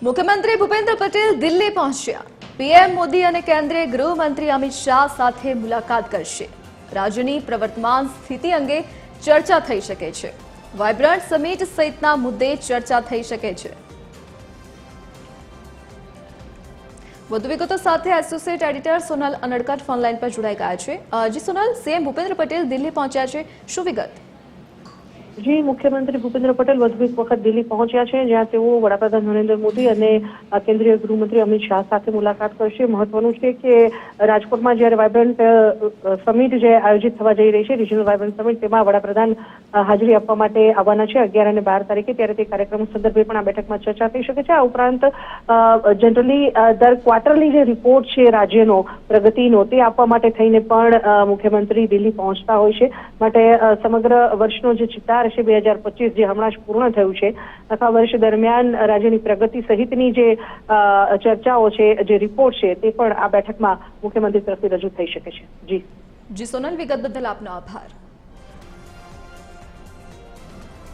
મુખ્યમંત્રી ભૂપેન્દ્ર પટેલ દિલ્હી પહોંચ્યા। પીએમ મોદી અને કેન્દ્રીય ગૃહમંત્રી અમિત શાહ સાથે મુલાકાત કરશે। રાજ્યની પ્રવર્તમાન સ્થિતિ અંગે ચર્ચા થઈ શકે છે। વાઇબ્રન્ટ સમિટ સહિતના મુદ્દે ચર્ચા થઈ શકે છે। વધુ વિગતો સાથે associate editor Sonal Anadkat phone line પર જોડાઈ ગયા છે। જી સોનલ, સીએમ ભૂપેન્દ્ર પટેલ દિલ્હી પહોંચ્યા છે, શું વિગત? જી, મુખ્યમંત્રી ભૂપેન્દ્ર પટેલ વધુ એક વખત દિલ્હી પહોંચ્યા છે, જ્યાં તેઓ વડાપ્રધાન નરેન્દ્ર મોદી અને કેન્દ્રીય ગૃહમંત્રી અમિત શાહ સાથે મુલાકાત કરશે। મહત્વનું છે કે રાજકોટમાં જ્યારે વાઇબ્રન્ટ સમિટ જે આયોજિત થવા જઈ રહી છે, રિજનલ વાઇબ્રન્ટ સમિટ, તેમાં વડાપ્રધાન હાજરી આપવા માટે આવવાના છે 11 અને 12 તારીખે। ત્યારે તે કાર્યક્રમ સંદર્ભે પણ આ બેઠકમાં ચર્ચા થઈ શકે છે। આ ઉપરાંત જનરલી દર ક્વાર્ટરલી જે રિપોર્ટ છે રાજ્યનો પ્રગતિનો, તે આપવા માટે થઈને પણ મુખ્યમંત્રી દિલ્હી પહોંચતા હોય છે। માટે સમગ્ર વર્ષનો જે ચિતાર છે 2025 જે હમણાં જ પૂર્ણ થયું છે, આખા વર્ષ દરમિયાન રાજ્યની પ્રગતિ સહિતની જે ચર્ચાઓ છે, જે રિપોર્ટ છે, તે પણ આ બેઠકમાં મુખ્યમંત્રી તરફથી રજૂ થઈ શકે છે। જી સોનલ, વિગત બદલ આપનો આભાર।